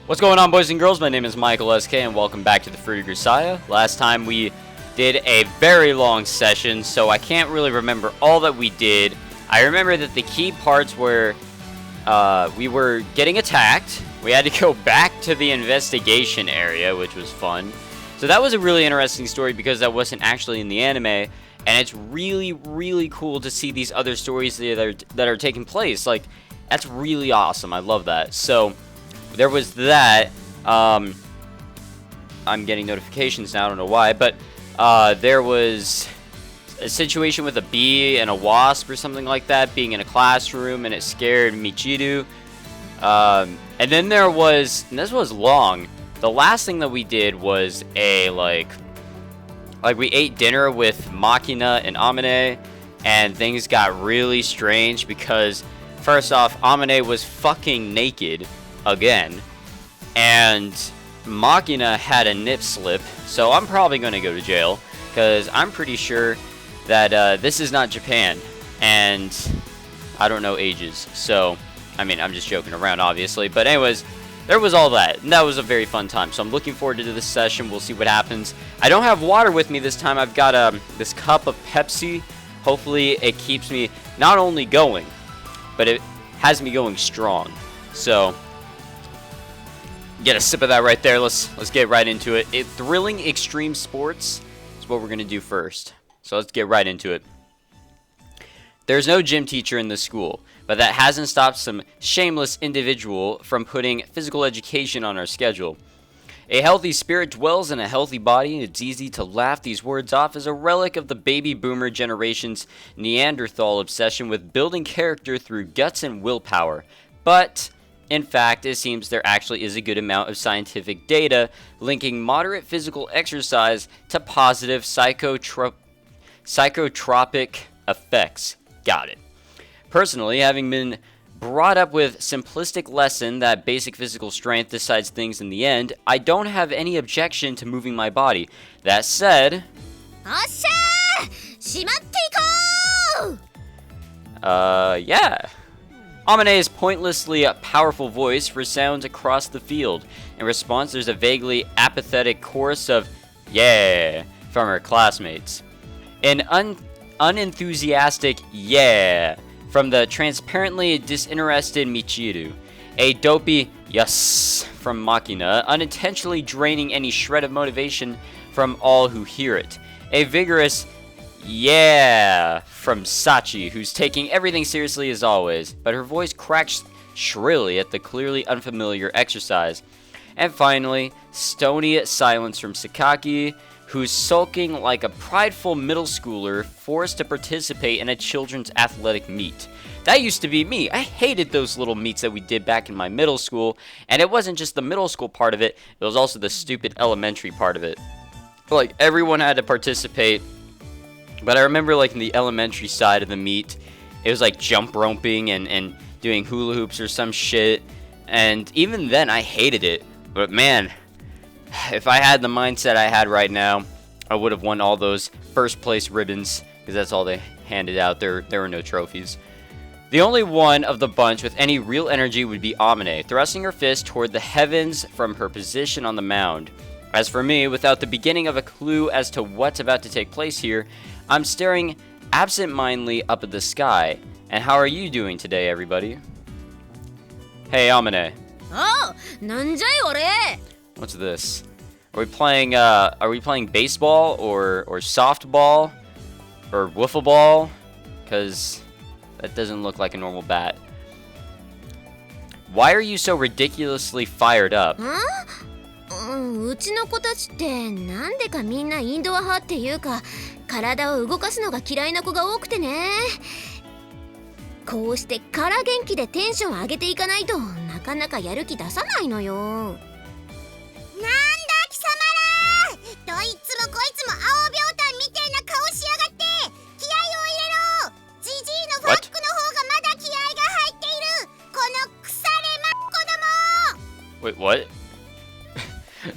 What's going on, boys and girls? My name is Michael SK, and welcome back to the Fruity Grisaia. Last time we did a very long session, so I can't really remember all that we did. I remember that the key parts were we were getting attacked. We had to go back to the investigation area, which was fun. So that was a really interesting story because that wasn't actually in the anime, and it's really, really cool to see these other stories that are taking place. Like, that's really awesome. I love that. So there was that. I'm getting notifications now. I don't know why, but there was a situation with a bee and a wasp or something like that being in a classroom, and it scared Michiru. And then there was, and this was long. The last thing that we did was like we ate dinner with Machina and Amane, and things got really strange because first off, Amane was fucking naked again, and Machina had a nip slip, so I'm probably going to go to jail because I'm pretty sure that this is not Japan, and I don't know ages, so I mean, I'm just joking around, obviously, but anyways, there was all that, and that was a very fun time, so I'm looking forward to this session. We'll see what happens. I don't have water with me this time. I've got this cup of Pepsi. Hopefully it keeps me not only going, but it has me going strong. So get a sip of that right there. Let's get right into it. Thrilling extreme sports is what we're gonna do first. So let's get right into it. There's no gym teacher in this school, but that hasn't stopped some shameless individual from putting physical education on our schedule. A healthy spirit dwells in a healthy body, and it's easy to laugh these words off as a relic of the baby boomer generation's Neanderthal obsession with building character through guts and willpower. But in fact, it seems there actually is a good amount of scientific data linking moderate physical exercise to positive psychotropic effects. Got it. Personally, having been brought up with simplistic lesson that basic physical strength decides things in the end, I don't have any objection to moving my body. That said, yeah. Amane's pointlessly powerful voice resounds across the field. In response, there's a vaguely apathetic chorus of yeah from her classmates. An unenthusiastic yeah from the transparently disinterested Michiru. A dopey yes from Machina, unintentionally draining any shred of motivation from all who hear it. A vigorous yeah from Sachi, who's taking everything seriously as always, but her voice cracks shrilly at the clearly unfamiliar exercise. And finally, stony silence from Sakaki, who's sulking like a prideful middle schooler forced to participate in a children's athletic meet. That used to be me. I hated those little meets that we did back in my middle school, and it wasn't just the middle school part of it, it was also the stupid elementary part of it. Like, everyone had to participate, but I remember, like, in the elementary side of the meet, it was like jump roping and doing hula hoops or some shit, and even then I hated it. But man, if I had the mindset I had right now, I would have won all those first place ribbons, because that's all they handed out. There were no trophies. The only one of the bunch with any real energy would be Amane, thrusting her fist toward the heavens from her position on the mound. As for me, without the beginning of a clue as to what's about to take place here, I'm staring absent-mindedly up at the sky. And how are you doing today, everybody? Hey, Amane. Oh, nanjai ore? What's this? Are we playing baseball or softball or wiffle ball? Cause that doesn't look like a normal bat. Why are you so ridiculously fired up? うちの子たちってなんでかみんなインドア派っていうか体を動かすのが嫌いな子が多くてね。こうしてから元気でテンション上げていかないとなかなかやる気出さないのよ。なんだ貴様ら！どいつもこいつも青秒炭みたいな顔しやがって気合を入れろ！ジジイのファックの方がまだ気合が入っているこの腐れまっ子ども！ Wait, what?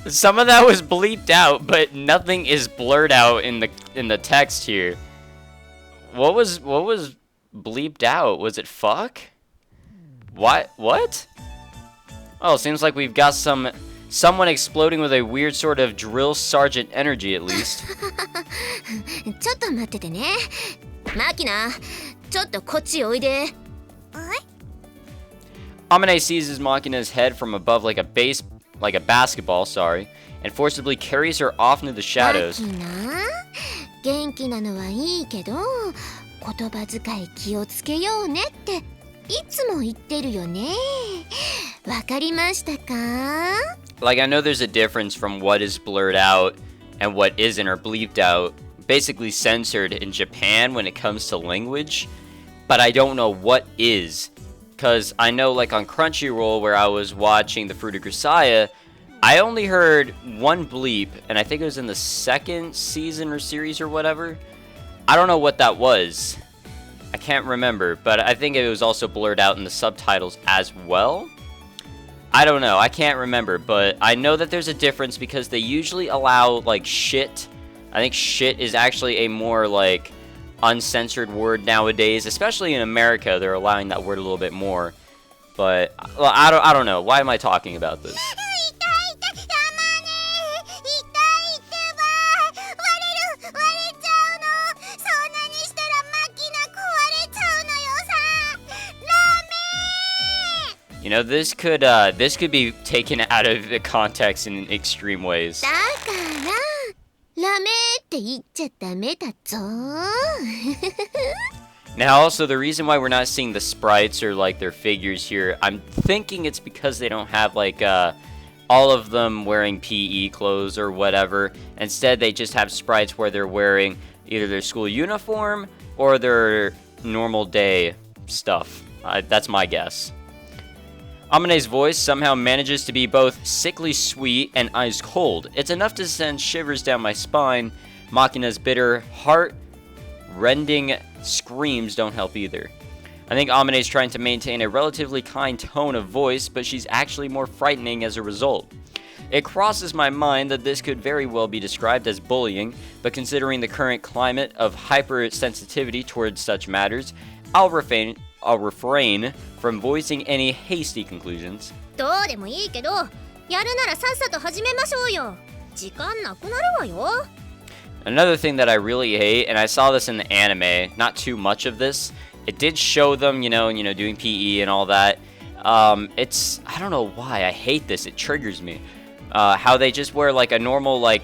Some of that was bleeped out, but nothing is blurred out in the text here. What was bleeped out? Was it fuck? What? Oh, seems like we've got someone exploding with a weird sort of drill sergeant energy, at least. ちょっと待っててね。マキナ、ちょっとこっちおいで。Amane seizes Makina's head from above like a basketball, and forcibly carries her off into the shadows. マキナ、元気なのはいいけど、言葉遣い気をつけようねっていつも言ってるよね。わかりましたか? Like, I know there's a difference from what is blurred out and what isn't or bleeped out, basically censored in Japan when it comes to language, but I don't know what is. Because I know, like, on Crunchyroll, where I was watching the Fruit of Grisaia, I only heard one bleep, and I think it was in the second season or series or whatever. I don't know what that was. I can't remember, but I think it was also blurred out in the subtitles as well. I don't know, I can't remember, but I know that there's a difference because they usually allow, like, shit. I think shit is actually a more, like, uncensored word nowadays, especially in America. They're allowing that word a little bit more. But, well, I don't know. Why am I talking about this? You know, this could be taken out of the context in extreme ways. だからラメって言っちゃダメだぞ。 Now, also, the reason why we're not seeing the sprites or, like, their figures here, I'm thinking it's because they don't have, like, all of them wearing PE clothes or whatever. Instead, they just have sprites where they're wearing either their school uniform or their normal day stuff. That's my guess. Amane's voice somehow manages to be both sickly sweet and ice cold. It's enough to send shivers down my spine. Makina's bitter, heart-rending screams don't help either. I think Amane's trying to maintain a relatively kind tone of voice, but she's actually more frightening as a result. It crosses my mind that this could very well be described as bullying, but considering the current climate of hypersensitivity towards such matters, I'll refrain from voicing any hasty conclusions. どうでもいいけど、やるならさっさと始めましょうよ。時間なくなるわよ。 Another thing that I really hate, and I saw this in the anime, not too much of this, it did show them, you know, doing PE and all that. I don't know why, I hate this, it triggers me. How they just wear like a normal like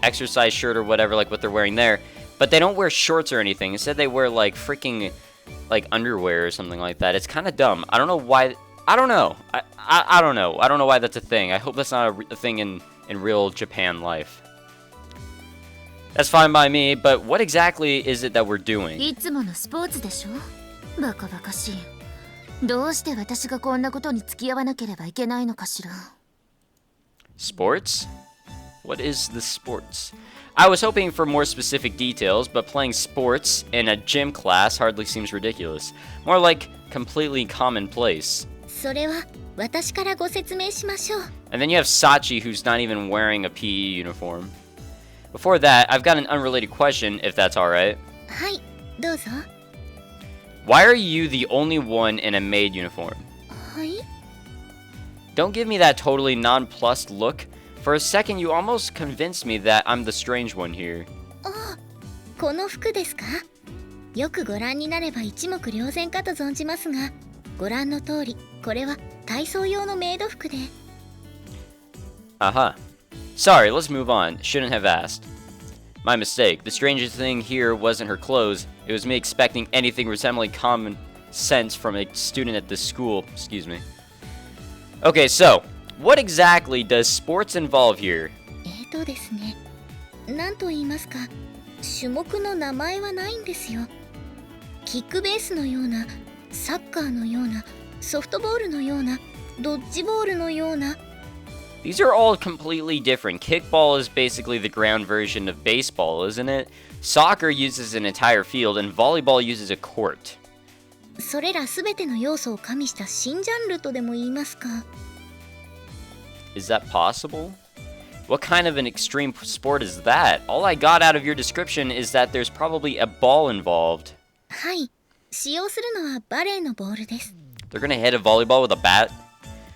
exercise shirt or whatever, like what they're wearing there, but they don't wear shorts or anything. Instead they wear like freaking like underwear or something like that. It's kind of dumb. I don't know why. I don't know. I don't know. I don't know why that's a thing. I hope that's not a thing in real Japan life. That's fine by me, but what exactly is it that we're doing? いつものスポーツでしょ。バカバカしい。どうして私がこんなことに付き合わなければいけないのかしら。Sports? What is the sports? I was hoping for more specific details, but playing sports in a gym class hardly seems ridiculous. More like completely commonplace. それは私からご説明しましょう。 And then you have Sachi, who's not even wearing a PE uniform. Before that, I've got an unrelated question, if that's alright. はい、どうぞ。 Why are you the only one in a maid uniform? はい。 Don't give me that totally nonplussed look. For a second, you almost convinced me that I'm the strange one here. あ、この服ですか？よくご覧になれば一目瞭然かと存じますが、ご覧の通り、これは体操用のメイド服で。Uh-huh. Sorry, let's move on. Shouldn't have asked. My mistake. The strangest thing here wasn't her clothes. It was me expecting anything resembling common sense from a student at this school. Excuse me. Okay, so, what exactly does sports involve here? ですね。なんと言いますか、種目の名前はないんですよ。キックベースのような、サッカーのような、ソフトボールのような、ドッジボールのような。These are all completely different. Kickball is basically the ground version of baseball, isn't it? Soccer uses an entire field, and volleyball uses a court. それらすべての要素を加味した新ジャンルとでも言いますか。Is that possible? What kind of an extreme sport is that? All I got out of your description is that there's probably a ball involved. はい、使用するのはバレーのボールです。 They're gonna hit a volleyball with a bat?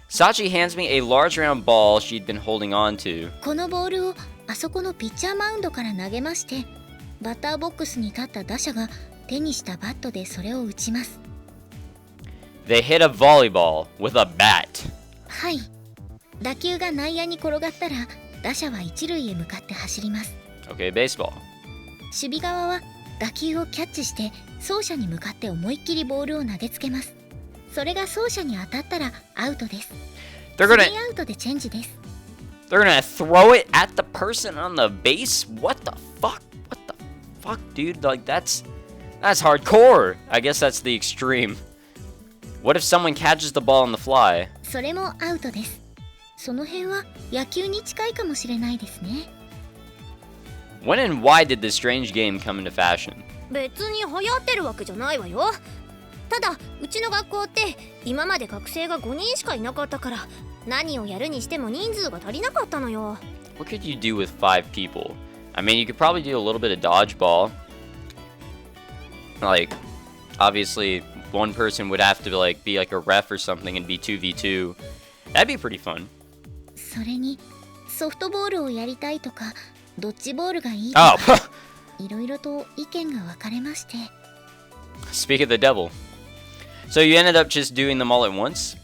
Sachi hands me a large round ball she'd been holding on to. このボールをあそこのピッチャーマウンドから投げまして、バッターボックスに立った打者が手にしたバットでそれを打ちます。They hit a volleyball with a bat. はい。打球が内野に転がったら、打者は一塁へ向かって走ります。Okay, baseball. 守備側は打球をキャッチして走者に向かって思いっきりボールを投げつけます。それが走者に当たったらアウトです。They're スリ gonna ーアウトでチェンジです。they're gonna throw it at the person on the base? What the fuck? What the fuck, dude? Like that's hardcore. I guess that's the extreme. What if someone catches the ball on the fly? それもアウトです。その辺は野球に近いかもしれないですね。When and why did this strange game come into fashion? 別に流行ってるわけじゃないわよ。ただうちの学校って今まで学生が5人しかいなかったから、何をやるにしても人数が足りなかったのよ。 What could you do with 5 people? I mean, you could probably do a little bit of dodgeball. Like, obviously, one person would have to like be like a ref or something and be 2v2. That'd be pretty fun. それにソフトボールをやりたいとかドッジボールがいいとか Oh, いろいろと意見が分かれまして。 speak of the devil. So you ended up just doing them all at once?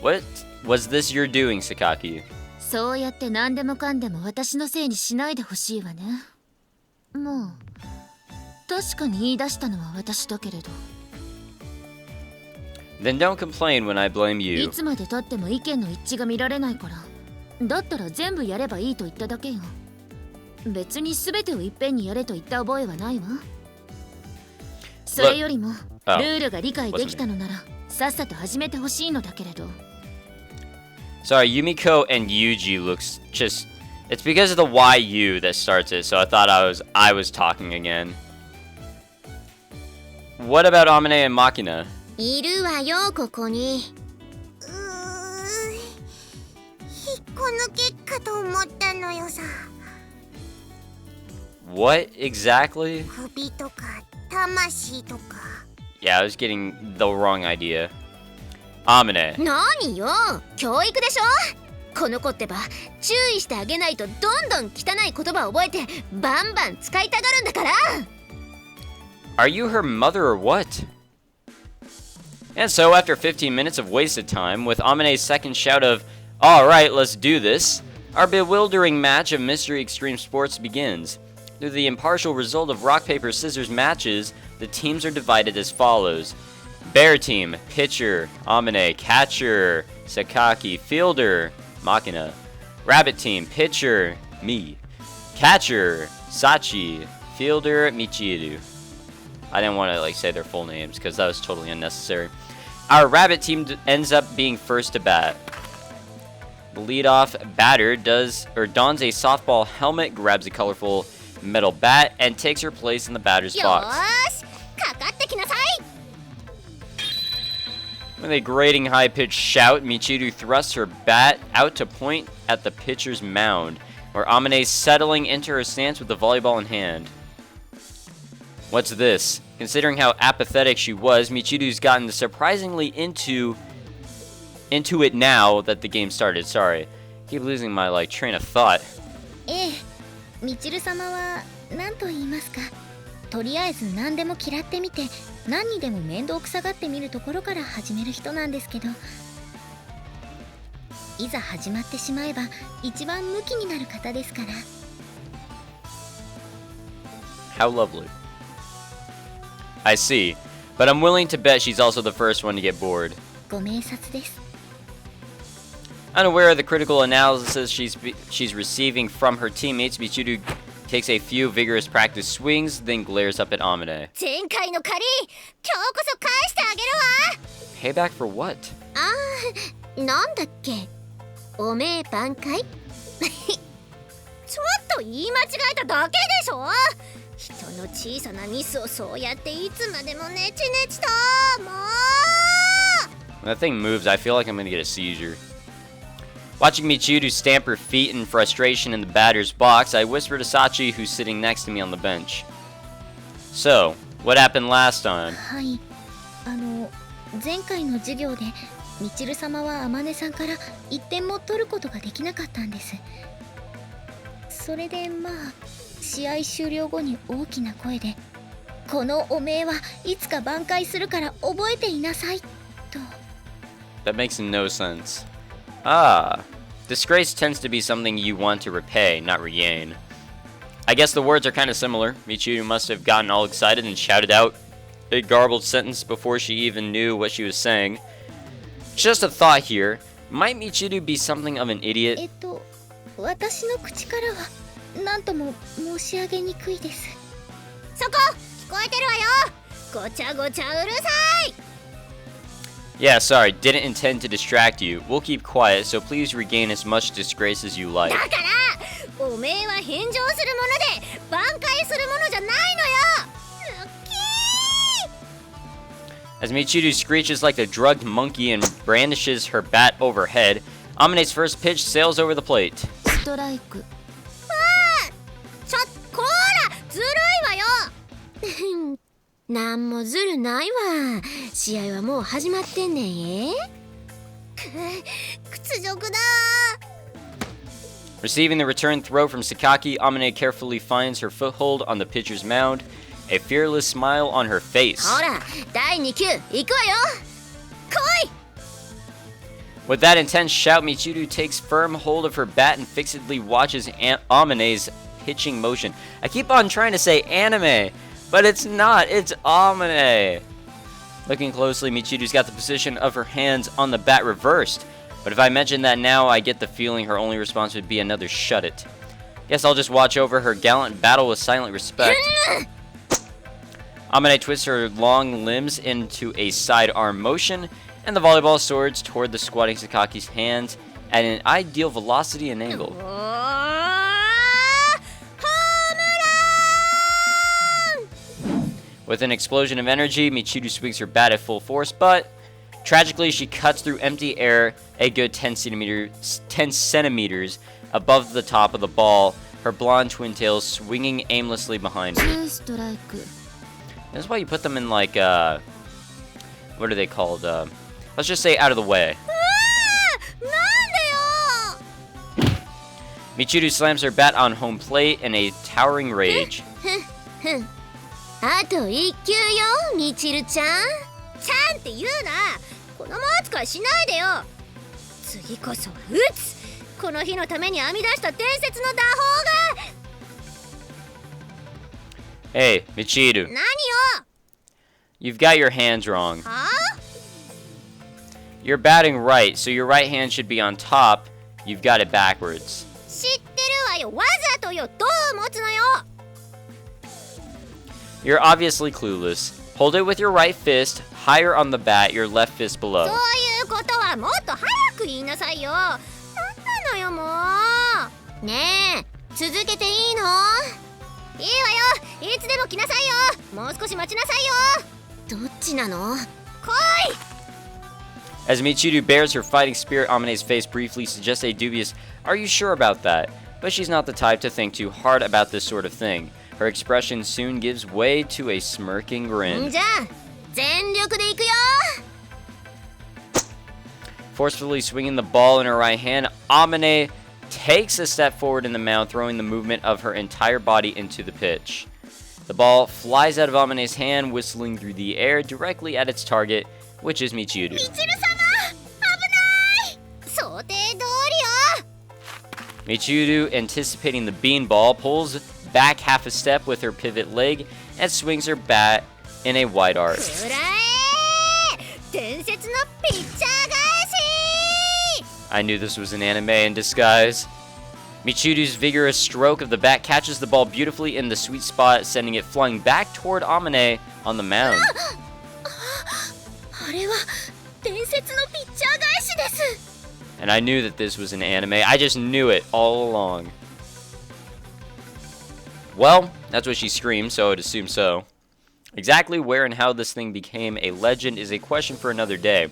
What was this your doing, Sakaki? そうやって何でもかんでも私のせいにしないでほしいわね。もう確かに言い出したのは私だけれど。 Then don't complain when I blame い you. つまでたっても意見の一致が見られないから。だったら全部やればいいと言っただけよ。別に全てをいっぺんにやれと言った覚えはないわ。それよりもルールが理解できたのならさっさと始めてほしいのだけれど。 Sorry, Yumiko and Yuji looks just... It's because of the YU that starts it, so I thought I was talking again. What about Amane and Makina? いるわよここに。引っこ抜けっかと思ったのよさ。 What exactly? 首とか魂とか。 Yeah, I was getting the wrong idea. Amane. 何よ、教育でしょ。この子ってば注意してあげないとどんどん汚い言葉を覚えてバンバン使いたがるんだから。 Are you her mother or what? And so, after 15 minutes of wasted time, with Amane's second shout of, "Alright, let's do this," our bewildering match of Mystery Extreme Sports begins. Through the impartial result of rock, paper, scissors matches, the teams are divided as follows. Bear Team, pitcher, Amane, catcher, Sakaki, fielder, Makina. Rabbit Team, pitcher, me. Catcher, Sachi, fielder, Michiru. I didn't want to like say their full names because that was totally unnecessary. Our Rabbit Team ends up being first to bat. The leadoff batter dons a softball helmet, grabs a colorful metal bat, and takes her place in the batter's box. With a grating high-pitched shout, Michiru thrusts her bat out to point at the pitcher's mound, where Amane's settling into her stance with the volleyball in hand. What's this? Considering how apathetic she was, Michiru's gotten surprisingly into it now that the game started. Sorry. Keep losing my like train of thought. ええ、みちる様は何と言いますか。とりあえず何でも嫌ってみて、何にでも面倒くさがってみるところから始める人なんですけど、いざ始まってしまえば一番ムキになる方ですから。 How lovely. I see, but I'm willing to bet she's also the first one to get bored. ご明察です。 Unaware of the critical analysis she's receiving from her teammates, Michiru takes a few vigorous practice swings, then glares up at Amane. 前回の借り、今日こそ返してあげるわ。 Payback for what? あー、なんだっけ。おめえ挽回？ちょっと言い間違えただけでしょ。人の小さなミスをそうやっていつまでもネチネチと。もう。 When that thing moves, I feel like I'm gonna get a seizure. Watching Michiru stamp her feet in frustration in the batter's box, I whisper to Sachi, who's sitting next to me on the bench. So, what happened last time? はい、前回の授業でみちる様は天音さんから1点も取ることができなかったんです。それでまあ試合終了後に大きな声で「このおめえはいつか挽回するから覚えていなさい」と。 That makes no sense. Ah, disgrace tends to be something you want to repay, not regain. I guess the words are kind of similar. Michiru must have gotten all excited and shouted out a garbled sentence before she even knew what she was saying. Just a thought here. Might Michiru be something of an idiot? 私の口からは何とも申し上げにくいです。そこ聞こえてるわよ。ごちゃごちゃうるさい。 Yeah, sorry, didn't intend to distract you. We'll keep quiet, so please regain as much disgrace as you like. だからおめえは返上するもので挽回するものじゃないのよ。ルッキー。 As Michiru screeches like a drugged monkey and brandishes her bat overhead, Amane's first pitch sails over the plate. ストライク。こーらずるいわよ。なんもずるないわ。試合はもう始まってんねん。屈辱だ。 Receiving the return throw from Sakaki, Amane carefully finds her foothold on the pitcher's mound, a fearless smile on her face. ほら第2球行くわよ。来い。 With that intense shout, Michiru takes firm hold of her bat and fixedly watches Amane's pitching motion. I keep on trying to say anime, but it's not, it's Amane. Looking closely, Michiru's got the position of her hands on the bat reversed. But if I mention that now, I get the feeling her only response would be another shut it. Guess I'll just watch over her gallant battle with silent respect. Amane twists her long limbs into a sidearm motion, and the volleyball soars toward the squatting Sakaki's hands at an ideal velocity and angle. With an explosion of energy, Michiru swings her bat at full force, but tragically she cuts through empty air a good 10 centimeters above the top of the ball, her blonde twin tails swinging aimlessly behind her. That's why you put them in like, what are they called? Let's just say out of the way. Michiru slams her bat on home plate in a towering rage. あと1球よ、みちるちゃん。ちゃんって言うな。子供扱いしないでよ。次こそは打つ。この日のために編み出した伝説の打法が。Hey, Michiru. 何よ。 You've got your hands wrong. はあ？ You're batting right, so your right hand should be on top. You've got it backwards. 知ってるわよ。わざとよ。どう持つのよ。 You're obviously clueless. Hold it with your right fist, higher on the bat, your left fist そう below. いうことはもっと早く言いなさいよ。なんなのよもう。ねえ、続けていいの？いいわよ。いつでも来なさいよ。もう少し待ちなさいよ。どっちなの？来い。 As Michiru bares her fighting spirit, Amane's face briefly suggests a dubious, "Are you sure about that?" But she's not the type to think too hard about this sort of thing. Her expression soon gives way to a smirking grin. じゃあ全力でいくよ。 Forcefully swinging the ball in her right hand, Amane takes a step forward in the mound, throwing the movement of her entire body into the pitch. The ball flies out of Amane's hand, whistling through the air directly at its target, which is Michiru. みちる様、危ない。想定通りよ。 Michiru, anticipating the beanball, pulls back half a step with her pivot leg and swings her bat in a wide arc. くらえ。伝説のピッチャー返し。 I knew this was an anime in disguise. Michiru's vigorous stroke of the bat catches the ball beautifully in the sweet spot, sending it flying back toward Amane on the mound. あれは伝説のピッチャー返しです。 And I knew that this was an anime. I just knew it all along. Well, that's what she screamed, so I would assume so. Exactly where and how this thing became a legend is a question for another day.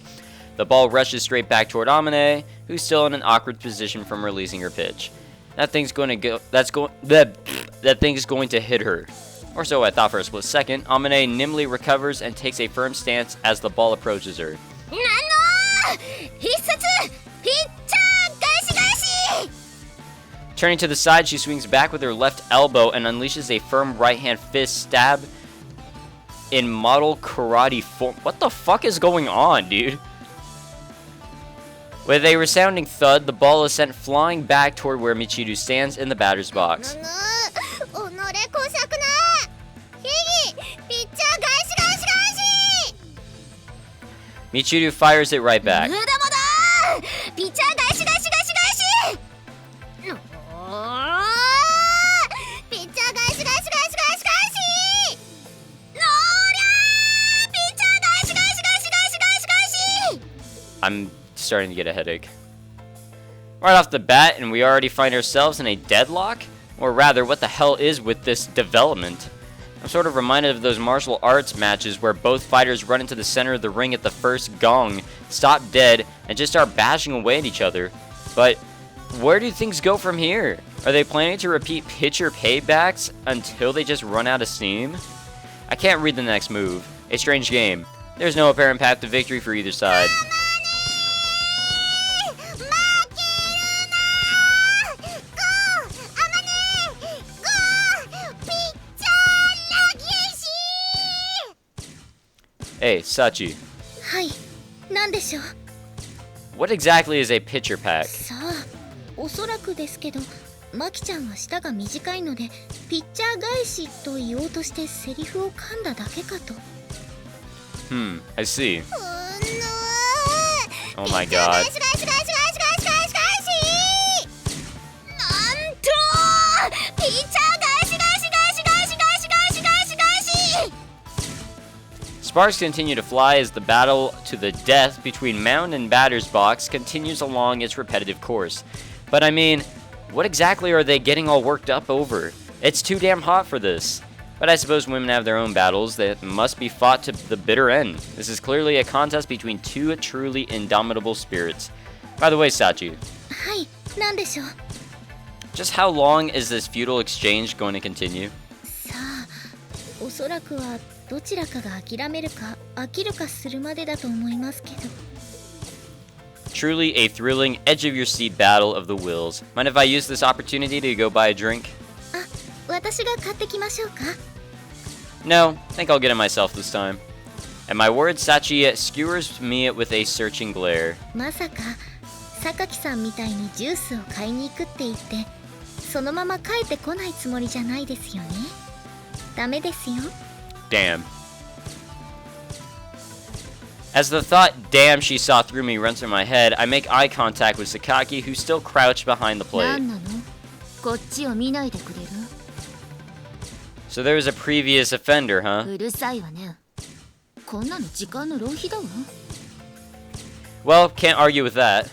The ball rushes straight back toward Amane, who's still in an awkward position from releasing her pitch. That thing's going to hit her. Or so I thought for a split second. Amane nimbly recovers and takes a firm stance as the ball approaches her. なの必殺ピッチャー返し返し Turning to the side, she swings back with her left elbow and unleashes a firm right-hand fist stab in model karate form. What the fuck is going on, dude? With a resounding thud, the ball is sent flying back toward where Michiru stands in the batter's box. おのれこさくなヒギピッチャー返し返し返し Michiru fires it right back. 無駄無駄ピッチャー返し返し返し返しおーピッチャー返し返し返し返し返しのりゃーピッチャー返し返し返し返し返し返し I'm starting to get a headache. Right off the bat, and we already find ourselves in a deadlock? Or rather, what the hell is with this development? I'm sort of reminded of those martial arts matches where both fighters run into the center of the ring at the first gong, stop dead, and just start bashing away at each other. But where do things go from here? Are they planning to repeat pitcher paybacks until they just run out of steam? I can't read the next move. A strange game. There's no apparent path to victory for either side. Hey, Sachi. はい、なんでしょう What exactly is a pitcher pack? さあ、おそらくですけどマキちゃんは舌が短いのでピッチャー返しと言おうとしてセリフを噛んだだけかと I see. うーん Oh my god. 返し返し返し返し返し返し返しなんとピッチャー返し返し返し返し返し返し返し返し Sparks continue to fly as the battle to the death between mound and batter's box continues along its repetitive course. But I mean, what exactly are they getting all worked up over? It's too damn hot for this. But I suppose women have their own battles that must be fought to the bitter end. This is clearly a contest between two truly indomitable spirits. By the way, Sachi, はい、なんでしょう just how long is this feudal exchange going to continue? さあ、おそらくはどちらかが諦めるか飽きるかするまでだと思いますけど Truly a thrilling, edge-of-your-seat battle of the wills. Mind if I use this opportunity to go buy a drink? あ、私が買ってきましょうか No, think I'll get it myself this time. At my word, Sachi skewers me with a searching glare. まさか榊さんみたいにジュースを買いに行くって言ってそのまま帰ってこないつもりじゃないですよねダメですよ Damn. As the thought, damn, she saw through me runs through my head, I make eye contact with Sakaki, who's still crouched behind the な plate. んなのこっちを見ないでくれる So there was a previous offender, huh? うるさいわねこんなの時間の浪費だわ Well, can't argue with that.